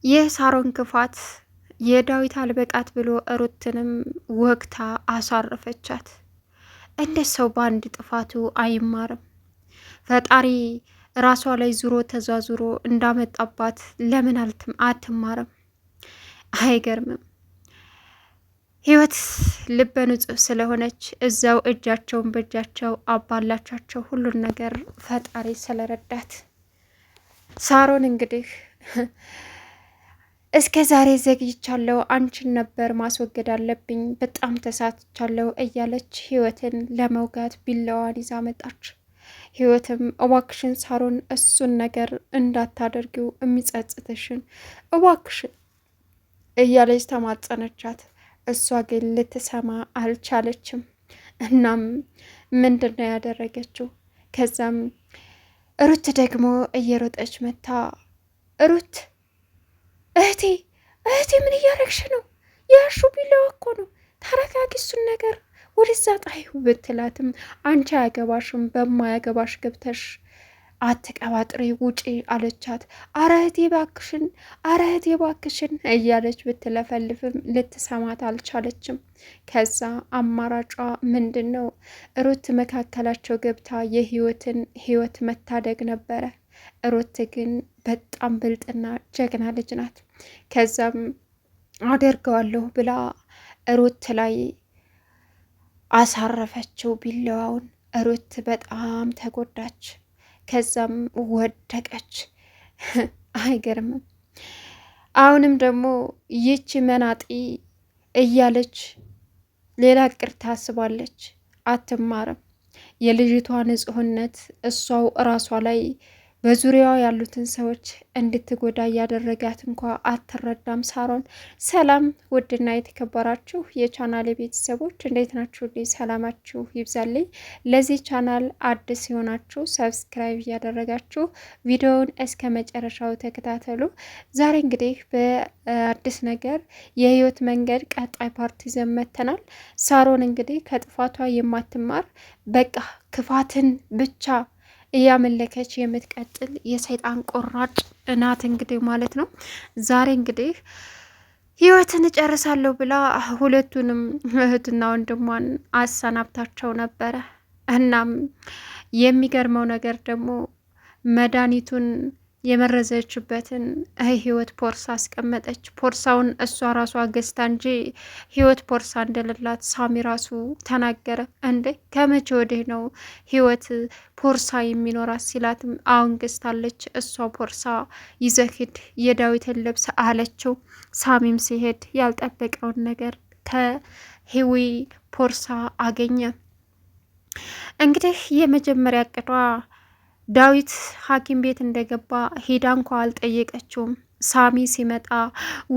የሳሮን ክፋት የዳዊት አልበቃት ብሎ ሩትንም ወግታ አሳረፈቻት። እንደ ሰው በአንድ ጥፋቱ አይማርም። ፈጣሪ ራሷ ላይ ዙሮ ተዟዙሮ እንዳመጣባት ለምን አትማርም? አይገርምም። ህይወት ልበ ንጹህ ስለሆነች እዛው እጃቸውን በእጃቸው አባላቻቸው ሁሉን ነገር ፈጣሪ ስለረዳት። ሳሮን እንግዲህ እስከ ዛሬ ዘግይቻለሁ፣ አንቺን ነበር ማስወገድ አለብኝ፣ በጣም ተሳትቻለሁ እያለች ህይወትን ለመውጋት ቢላዋን ይዛ መጣች። ህይወትም እባክሽን ሳሮን እሱን ነገር እንዳታደርጊው፣ የሚጸጽትሽን እባክሽን እያለች ተማጸነቻት። እሷ ግን ልትሰማ አልቻለችም። እናም ምንድን ነው ያደረገችው? ከዛም ሩት ደግሞ እየሮጠች መታ ሩት እህቴ ምን እያረግሽ ነው? ያሹ ቢላዋ እኮ ነው፣ ተረጋጊ፣ እሱን ነገር ወደዛ ጣይሁ ብትላትም አንቺ አያገባሽም፣ በማያገባሽ ገብተሽ አትቀባጥሪ፣ ውጪ አለቻት። አረ እህቴ ባክሽን፣ አረ እህቴ ባክሽን እያለች ብትለፈልፍም ልትሰማት አልቻለችም። ከዛ አማራጯ ምንድን ነው? ሩት መካከላቸው ገብታ የህይወትን ህይወት መታደግ ነበረ። ሩት ግን በጣም ብልጥና ጀግና ልጅ ናት። ከዛም አደርገዋለሁ ብላ ሩት ላይ አሳረፈችው ቢላዋውን። ሩት በጣም ተጎዳች። ከዛም ወደቀች። አይገርምም። አሁንም ደግሞ ይቺ መናጢ እያለች ሌላ እቅድ ታስባለች። አትማርም። የልጅቷ ንጹህነት እሷው እራሷ ላይ በዙሪያዋ ያሉትን ሰዎች እንድትጎዳ እያደረጋት እንኳ አትረዳም ሳሮን። ሰላም ውድና የተከበራችሁ የቻናል ቤተሰቦች እንዴት ናችሁ? ሰላማችሁ ይብዛልኝ። ለዚህ ቻናል አዲስ የሆናችሁ ሰብስክራይብ እያደረጋችሁ ቪዲዮውን እስከ መጨረሻው ተከታተሉ። ዛሬ እንግዲህ በአዲስ ነገር የህይወት መንገድ ቀጣይ ፓርቲ ይዘን መጥተናል። ሳሮን እንግዲህ ከጥፋቷ የማትማር በቃ ክፋትን ብቻ እያመለከች የምትቀጥል የሰይጣን ቆራጭ እናት እንግዲህ ማለት ነው። ዛሬ እንግዲህ ህይወትን እጨርሳለሁ ብላ ሁለቱንም እህትና ወንድሟን አሰናብታቸው ነበረ። እናም የሚገርመው ነገር ደግሞ መድኃኒቱን የመረዘችበትን ህይወት ፖርሳ አስቀመጠች። ፖርሳውን እሷ ራሷ ገዝታ እንጂ ህይወት ፖርሳ እንደሌላት ሳሚ ራሱ ተናገረ። እንዴ ከመቼ ወዲህ ነው ህይወት ፖርሳ የሚኖራት ሲላትም አሁን ገዝታለች እሷ ፖርሳ ይዘህ ሂድ የዳዊትን ልብስ አለችው። ሳሚም ሲሄድ ያልጠበቀውን ነገር ከህዊ ፖርሳ አገኘ። እንግዲህ የመጀመሪያ እቅዷ ዳዊት ሐኪም ቤት እንደገባ ሄዳ እንኳ አልጠየቀችውም። ሳሚ ሲመጣ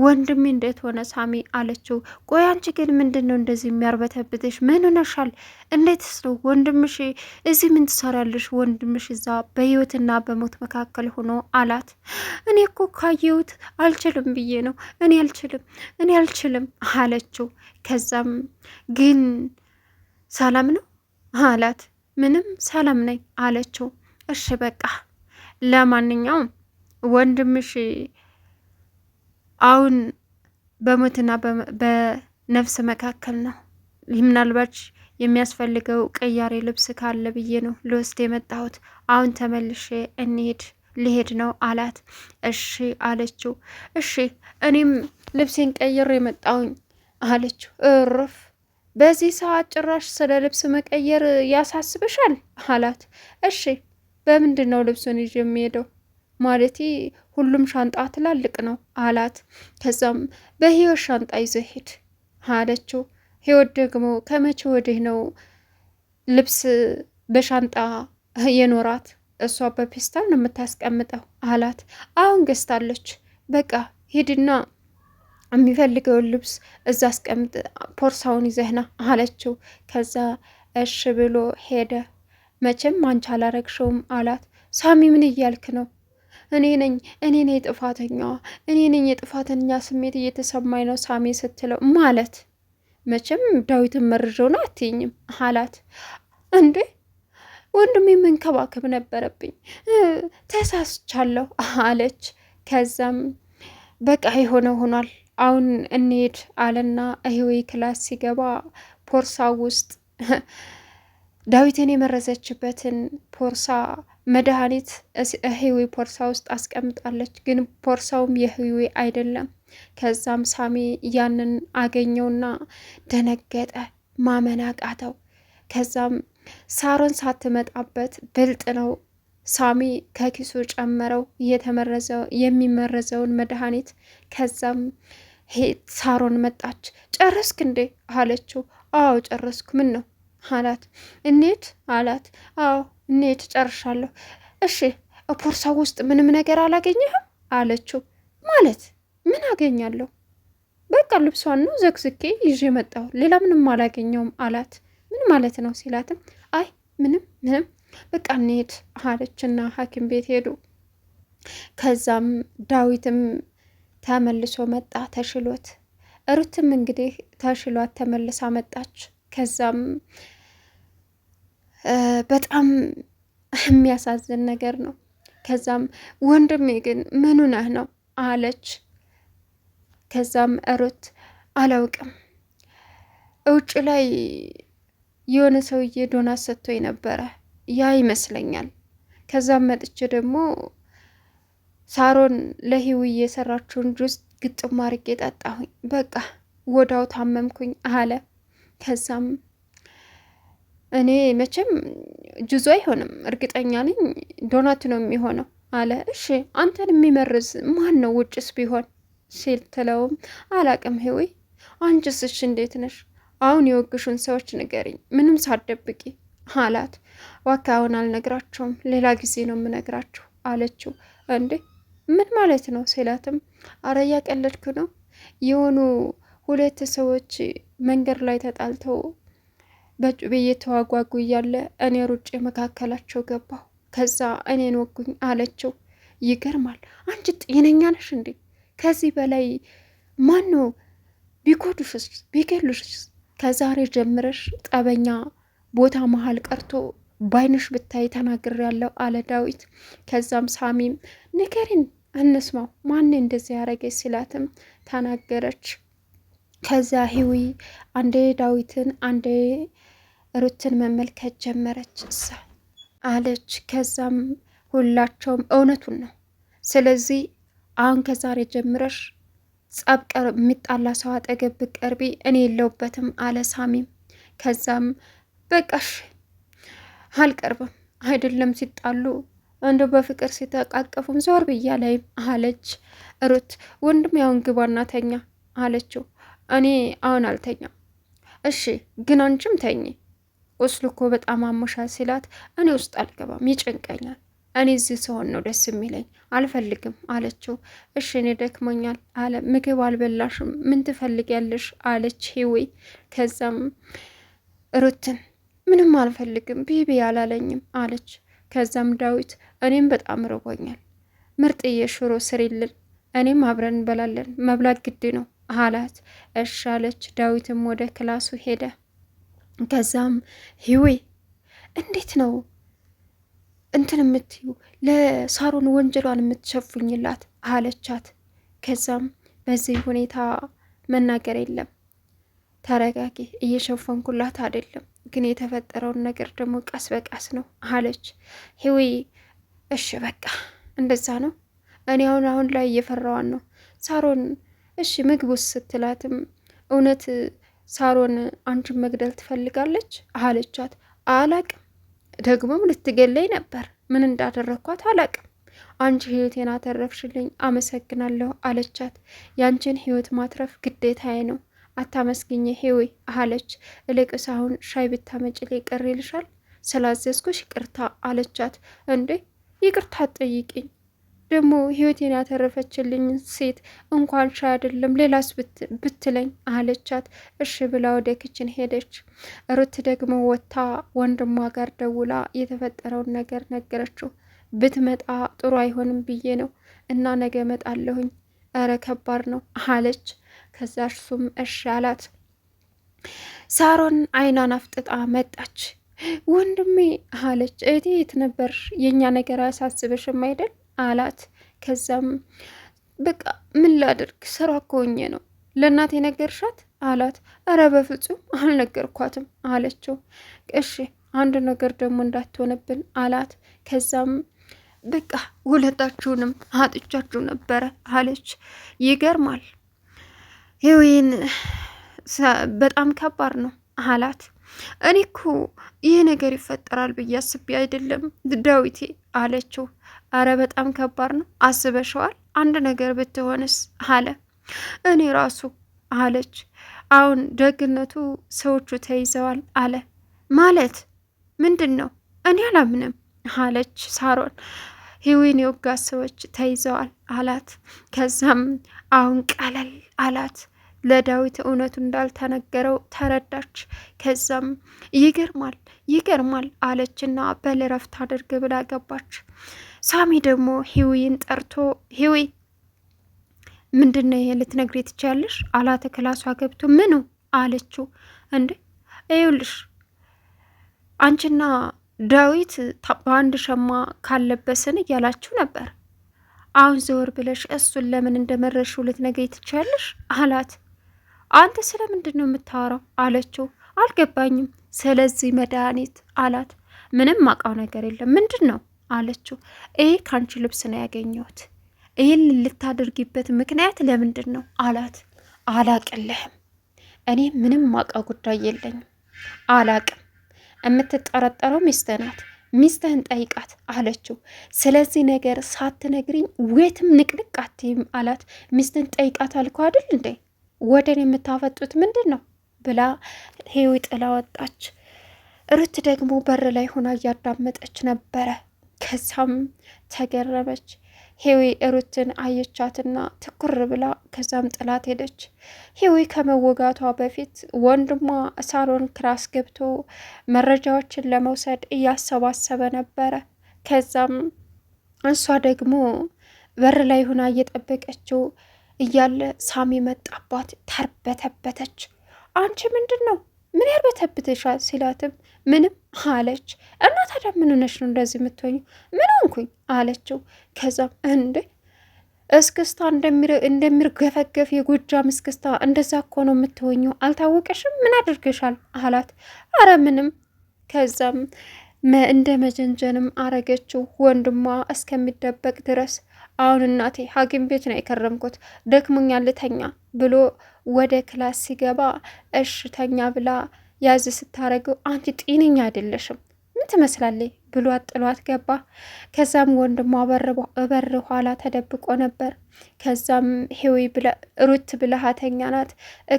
ወንድሜ እንዴት ሆነ ሳሚ አለችው። ቆይ አንቺ ግን ምንድን ነው እንደዚህ የሚያርበተብትሽ? ምን ሆነሻል? እንዴትስ ነው ወንድምሽ? እዚህ ምን ትሰሪያለሽ? ወንድምሽ እዛ በህይወትና በሞት መካከል ሆኖ አላት። እኔ እኮ ካየሁት አልችልም ብዬ ነው። እኔ አልችልም አለችው። ከዛም ግን ሰላም ነው አላት። ምንም ሰላም ነኝ አለችው። እሺ በቃ ለማንኛውም ወንድምሽ አሁን በሞትና በነፍስ መካከል ነው። ምናልባት የሚያስፈልገው ቀያሬ ልብስ ካለ ብዬ ነው ልወስድ የመጣሁት። አሁን ተመልሼ ልሄድ ነው አላት። እሺ አለችው። እሺ እኔም ልብሴን ቀይሬ የመጣሁኝ አለችው። እርፍ በዚህ ሰዓት ጭራሽ ስለ ልብስ መቀየር ያሳስብሻል አላት። እሺ በምንድን ነው ልብሱን ይዤ የሚሄደው? ማለቴ ሁሉም ሻንጣ ትላልቅ ነው አላት። ከዛም በህይወት ሻንጣ ይዘህ ሂድ አለችው። ህይወት ደግሞ ከመቼ ወዲህ ነው ልብስ በሻንጣ የኖራት? እሷ በፔስታል ነው የምታስቀምጠው አላት። አሁን ገዝታለች። በቃ ሂድና የሚፈልገውን ልብስ እዛ አስቀምጥ፣ ፖርሳውን ይዘህና አለችው። ከዛ እሺ ብሎ ሄደ። መቼም አንቺ አላረግሽውም አላት። ሳሚ ምን እያልክ ነው? እኔ ነኝ ጥፋተኛዋ፣ እኔ ነኝ የጥፋተኛ ስሜት እየተሰማኝ ነው ሳሚ ስትለው፣ ማለት መቼም ዳዊትን መርዣው ነው አትይኝም አላት። እንዴ ወንድሜ መንከባከብ ነበረብኝ፣ ተሳስቻለሁ አለች። ከዛም በቃ የሆነ ሆኗል፣ አሁን እንሄድ አለና ህይወ ክላስ ሲገባ ፖርሳው ውስጥ ዳዊትን የመረዘችበትን ፖርሳ መድኃኒት ህይወ ፖርሳ ውስጥ አስቀምጣለች። ግን ፖርሳውም የህይወ አይደለም። ከዛም ሳሚ ያንን አገኘውና ደነገጠ፣ ማመን አቃተው። ከዛም ሳሮን ሳትመጣበት ብልጥ ነው ሳሚ ከኪሱ ጨመረው የሚመረዘውን መድኃኒት። ከዛም ሳሮን መጣች። ጨረስክ እንዴ አለችው። አዎ ጨረስኩ፣ ምን ነው አላት። እንሂድ አላት። አዎ እንሂድ ጨርሻለሁ። እሺ ፖርሳው ውስጥ ምንም ነገር አላገኘህም አለችው። ማለት ምን አገኛለሁ? በቃ ልብሷን ነው ዘግዝኬ ይዤ መጣሁ፣ ሌላ ምንም አላገኘውም አላት። ምን ማለት ነው ሲላትም አይ ምንም በቃ እንሂድ አለችና ሐኪም ቤት ሄዱ። ከዛም ዳዊትም ተመልሶ መጣ ተሽሎት። ሩትም እንግዲህ ተሽሏት ተመልሳ መጣች። ከዛም በጣም የሚያሳዝን ነገር ነው። ከዛም ወንድሜ ግን ምን ሆነህ ነው አለች። ከዛም ሩት አላውቅም፣ ውጭ ላይ የሆነ ሰውዬ ዶናት ሰጥቶኝ ነበረ፣ ያ ይመስለኛል። ከዛም መጥቼ ደግሞ ሳሮን ለህይወት የሰራችውን ጁስ ግጥም አድርጌ ጠጣሁኝ፣ በቃ ወዳው ታመምኩኝ አለ። ከዛም እኔ መቼም ጁዙ አይሆንም እርግጠኛ ነኝ ዶናት ነው የሚሆነው አለ። እሺ አንተን የሚመርዝ ማን ነው ውጭስ ቢሆን ሲል ትለውም አላቅም ህይወት፣ አንቺስ እሺ እንዴት ነሽ? አሁን የወግሹን ሰዎች ንገሪኝ ምንም ሳትደብቂ አላት። ዋካ አሁን አልነግራቸውም፣ ሌላ ጊዜ ነው የምነግራችሁ አለችው። እንዴ ምን ማለት ነው ሲላትም አረ እያቀለድኩ ነው፣ የሆኑ ሁለት ሰዎች መንገድ ላይ ተጣልተው በጩቤ እየተዋጓጉ እያለ እኔ ሩጬ መካከላቸው ገባሁ፣ ከዛ እኔን ወጉኝ አለችው። ይገርማል፣ አንቺ ጤነኛ ነሽ እንዴ? ከዚህ በላይ ማን ነው ቢጎዱሽስ ቢገሉሽስ? ከዛሬ ጀምረሽ ጠበኛ ቦታ መሀል ቀርቶ ባይንሽ ብታይ ተናግሬያለሁ አለ ዳዊት። ከዛም ሳሚም ንገሪን እንስማው፣ ማን እንደዚህ ያረገች ሲላትም ተናገረች። ከዛ ህዊ አንዴ ዳዊትን አንዴ ሩትን መመልከት ጀመረች አለች። ከዛም ሁላቸውም እውነቱን ነው፣ ስለዚህ አሁን ከዛሬ ጀምረሽ ጸብ የሚጣላ ሰው አጠገብ ብትቀርቢ እኔ የለውበትም አለ ሳሚም። ከዛም በቃሽ አልቀርብም፣ አይደለም ሲጣሉ እንደ በፍቅር ሲተቃቀፉም ዞር ብያ ላይም አለች ሩት። ወንድም ያውን ግባና ተኛ አለችው። እኔ አሁን አልተኛም። እሺ ግን አንቺም ተኝ፣ ቁስሉ እኮ በጣም አሞሻል ሲላት እኔ ውስጥ አልገባም ይጨንቀኛል፣ እኔ እዚህ ስሆን ነው ደስ የሚለኝ፣ አልፈልግም አለችው። እሺ እኔ ደክሞኛል አለ። ምግብ አልበላሽም? ምን ትፈልጊያለሽ አለች ህዊ። ከዛም ሩትን ምንም አልፈልግም ቢቢ አላለኝም አለች። ከዛም ዳዊት እኔም በጣም ርቦኛል፣ ምርጥዬ ሽሮ ስሪልን፣ እኔም አብረን እንበላለን፣ መብላት ግድ ነው አላት። እሺ አለች። ዳዊትም ወደ ክላሱ ሄደ። ከዛም ህዊ እንዴት ነው እንትን የምትዩ ለሳሮን ወንጀሏን የምትሸፉኝላት አለቻት። ከዛም በዚህ ሁኔታ መናገር የለም ተረጋጊ፣ እየሸፈንኩላት አይደለም፣ ግን የተፈጠረውን ነገር ደግሞ ቀስ በቀስ ነው አለች ህዊ። እሺ በቃ እንደዛ ነው፣ እኔ አሁን ላይ እየፈራዋን ነው ሳሮን። እሺ ምግቡስ ስትላትም እውነት ሳሮን አንቺን መግደል ትፈልጋለች አለቻት። አላቅም፣ ደግሞም ልትገለኝ ነበር፣ ምን እንዳደረግኳት አላቅም፣ አንቺ ህይወቴን አተረፍሽልኝ አመሰግናለሁ አለቻት። ያንቺን ህይወት ማትረፍ ግዴታዬ ነው፣ አታመስግኝ ህዊ አለች። እልቅስ አሁን ሻይ ብታመጭልኝ ቅር ይልሻል? ስላዘዝኩሽ ይቅርታ አለቻት። እንዴ ይቅርታ አትጠይቂኝ፣ ደግሞ ህይወቴን ያተረፈችልኝ ሴት እንኳን ሻይ አይደለም ሌላስ ብትለኝ አለቻት። እሺ ብላ ወደ ክችን ሄደች። ሩት ደግሞ ወጥታ ወንድሟ ጋር ደውላ የተፈጠረውን ነገር ነገረችው። ብትመጣ ጥሩ አይሆንም ብዬ ነው እና ነገ እመጣለሁኝ፣ እረ ከባድ ነው አለች። ከዛ እሱም እሺ አላት። ሳሮን አይኗን አፍጥጣ መጣች። ወንድሜ አለች። እህቴ የት ነበርሽ? የእኛ ነገር አያሳስብሽም አይደል አላት። ከዛም በቃ ምን ላድርግ ስራ እኮ ሆኜ ነው። ለእናቴ ነገርሻት አላት። እረ በፍጹም አልነገርኳትም አለችው። እሺ አንድ ነገር ደግሞ እንዳትሆንብን አላት። ከዛም በቃ ሁለታችሁንም አጥቻችሁ ነበረ አለች። ይገርማል ህይወትን በጣም ከባድ ነው አላት። እኔ እኮ ይህ ነገር ይፈጠራል ብዬ አስቤ አይደለም ዳዊቴ አለችው። አረ በጣም ከባድ ነው አስበሸዋል? አንድ ነገር ብትሆንስ አለ። እኔ ራሱ አለች። አሁን ደግነቱ ሰዎቹ ተይዘዋል አለ። ማለት ምንድን ነው? እኔ አላምንም አለች ሳሮን። ህዊን የወጋ ሰዎች ተይዘዋል አላት። ከዛም አሁን ቀለል አላት። ለዳዊት እውነቱ እንዳልተነገረው ተረዳች። ከዛም ይገርማል አለችና በልረፍት አድርግ ብላ ገባች። ሳሚ ደግሞ ህዊን ጠርቶ ህዊ ምንድነው ይሄ ልትነግሪ ትችያለሽ አላት። ክላሷ ገብቶ ምኑ አለችው። እንዴ ይኸውልሽ አንቺና ዳዊት በአንድ ሸማ ካለበስን እያላችሁ ነበር። አሁን ዘወር ብለሽ እሱን ለምን እንደመረሽው ልትነግሪ ትችያለሽ አላት። አንተ ስለምንድን ነው የምታወራው አለችው። አልገባኝም። ስለዚህ መድኃኒት አላት። ምንም አውቃው ነገር የለም። ምንድን ነው አለችው። ይህ ከአንቺ ልብስ ነው ያገኘሁት። ይህን ልታደርጊበት ምክንያት ለምንድን ነው አላት። አላቅልህም። እኔ ምንም አውቃው ጉዳይ የለኝም። አላቅም። የምትጠረጠረው ሚስትህ ናት። ሚስትህን ጠይቃት አለችው። ስለዚህ ነገር ሳትነግሪኝ ወትም ንቅንቅ አትይም አላት። ሚስትህን ጠይቃት አልኩህ አይደል እንዴ? ወደን የምታፈጡት ምንድን ነው ብላ ሄዊ ጥላ ወጣች። ሩት ደግሞ በር ላይ ሆና እያዳመጠች ነበረ። ከዛም ተገረመች። ሄዊ ሩትን አየቻትና ትኩር ብላ ከዛም ጥላት ሄደች። ሄዊ ከመወጋቷ በፊት ወንድሟ ሳሎን ክላስ ገብቶ መረጃዎችን ለመውሰድ እያሰባሰበ ነበረ። ከዛም እሷ ደግሞ በር ላይ ሆና እየጠበቀችው እያለ ሳሚ መጣባት። ተርበተበተች። አንቺ ምንድን ነው ምን ያርበተብትሻል ሲላትም ምንም አለች። እና ታዲያ ምን ሆነሽ ነው እንደዚህ የምትሆኙ? ምን ሆንኩኝ አለችው። ከዛም እንዴ እስክስታ እንደሚርገፈገፍ የጎጃም እስክስታ እንደዛ እኮ ነው የምትሆኙ፣ አልታወቀሽም? ምን አድርገሻል አላት። አረ ምንም። ከዛም እንደ መጀንጀንም አረገችው ወንድሟ እስከሚደበቅ ድረስ። አሁን እናቴ ሐኪም ቤት ነው የከረምኩት ደክሞኛል ልተኛ ብሎ ወደ ክላስ ሲገባ እሽ ተኛ ብላ ያዝ ስታረገው አንቺ ጤነኛ አይደለሽም ምን ትመስላለች ብሎ ጥሏት ገባ። ከዛም ወንድሟ በር ኋላ ተደብቆ ነበር። ከዛም ሄዊ ሩት ብልሃተኛ ናት።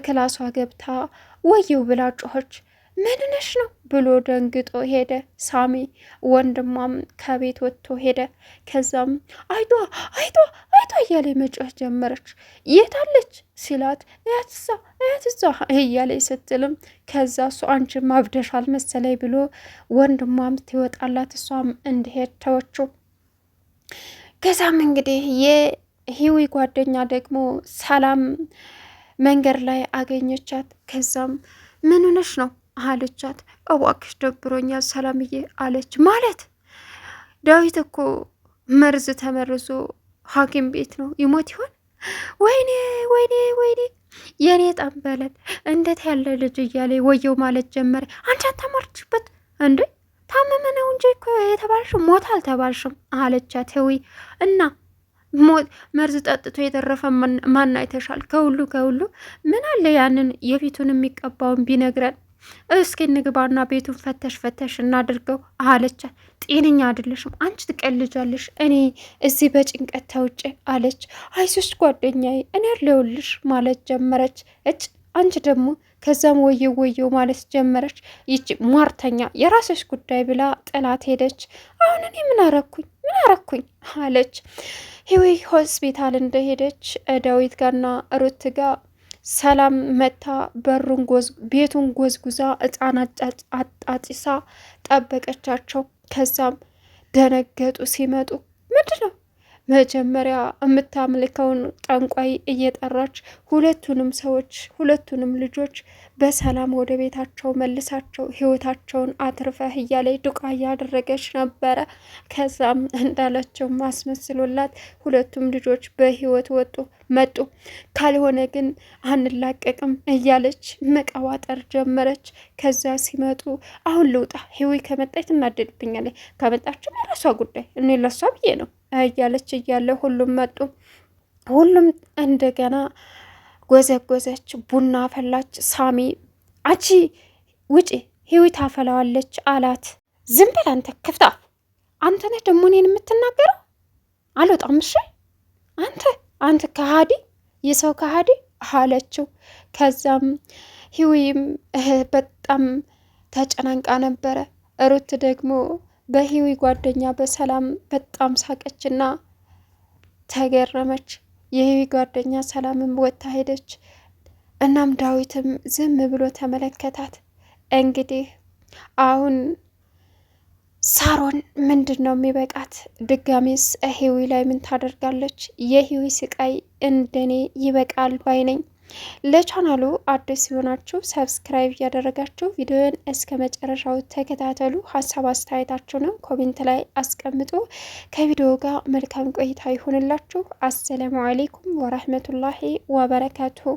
ክላሷ ገብታ ወየው ብላ ጮኸች። ምን ነሽ ነው ብሎ ደንግጦ ሄደ። ሳሚ ወንድሟም ከቤት ወጥቶ ሄደ። ከዛም አይቷ እያለ መጮህ ጀመረች። የታለች ሲላት እያትዛ እያለ ስትልም ከዛ እሱ አንቺ ማብደሻል መሰለኝ ብሎ ወንድሟም ትወጣላት እሷም እንዲሄድ ተወችው። ከዛም እንግዲህ የሂዊ ጓደኛ ደግሞ ሰላም መንገድ ላይ አገኘቻት። ከዛም ምን ሆነሽ ነው አለቻት። እባክሽ ደብሮኛል ሰላምዬ አለች። ማለት ዳዊት እኮ መርዝ ተመርዞ ሐኪም ቤት ነው ይሞት ይሆን? ወይኔ የኔ ጠንበለት እንዴት ያለ ልጅ እያለ ወየው ማለት ጀመረ። አንቺ አታማርችበት እንዴ? ታመመ ነው እንጂ እኮ የተባልሽም ሞት አልተባልሽም አለቻት። ህዊ እና መርዝ ጠጥቶ የተረፈ ማን አይተሻል? ከሁሉ ምን አለ ያንን የፊቱን የሚቀባውን ቢነግረን እስኪ ንግባና ቤቱን ፈተሽ እናድርገው አለቻት። ጤነኛ አይደለሽም አንቺ ትቀልጃለሽ፣ እኔ እዚህ በጭንቀት ተውጬ አለች። አይዞሽ ጓደኛዬ እኔ ያለሁልሽ ማለት ጀመረች። አንቺ ደግሞ ከዛም ወየው ማለት ጀመረች። ይቺ ሟርተኛ የራስሽ ጉዳይ ብላ ጥላት ሄደች። አሁን እኔ ምን አረኩኝ አለች። ህዊ ሆስፒታል እንደሄደች ዳዊት ጋርና ሩት ጋር ሰላም መታ ቤቱን ጎዝጉዛ ሕፃናት አጣጢሳ ጠበቀቻቸው። ከዛም ደነገጡ። ሲመጡ መጀመሪያ የምታምልከውን ጠንቋይ እየጠራች ሁለቱንም ልጆች በሰላም ወደ ቤታቸው መልሳቸው ህይወታቸውን አትርፈህ እያለች ዱቃ እያደረገች ነበረ። ከዛም እንዳለችው ማስመስሎላት ሁለቱም ልጆች በህይወት መጡ። ካልሆነ ግን አንላቀቅም እያለች መቀዋጠር ጀመረች። ከዛ ሲመጡ አሁን ልውጣ፣ ህዊ ከመጣች ትናደድብኛለች፣ ከመጣችም የራሷ ጉዳይ፣ እኔ ለሷ ብዬ ነው እያለች እያለ ሁሉም መጡ። ሁሉም እንደገና ጎዘጎዘች፣ ቡና ፈላች። ሳሚ አንቺ ውጪ ህይወት ታፈላዋለች አላት። ዝም በል አንተ ክፍታፍ፣ አንተ ነህ ደግሞ እኔን የምትናገረው? አልወጣም እሺ አንተ ከሃዲ፣ የሰው ከሃዲ አለችው። ከዛም ህዊም በጣም ተጨናንቃ ነበረ። ሩት ደግሞ በህዊ ጓደኛ በሰላም በጣም ሳቀችና ተገረመች። የህዊ ጓደኛ ሰላምም ወጥታ ሄደች። እናም ዳዊትም ዝም ብሎ ተመለከታት። እንግዲህ አሁን ሳሮን ምንድን ነው የሚበቃት? ድጋሜስ ህዊ ላይ ምን ታደርጋለች? የህዊ ስቃይ እንደኔ ይበቃል ባይነኝ። ለቻናሉ አዲስ ሲሆናችሁ ሰብስክራይብ እያደረጋችሁ ቪዲዮን እስከ መጨረሻው ተከታተሉ። ሀሳብ አስተያየታችሁንም ኮሜንት ላይ አስቀምጡ። ከቪዲዮ ጋር መልካም ቆይታ ይሆንላችሁ። አሰላሙ አሌይኩም ወራህመቱላሂ ወበረካቱሁ።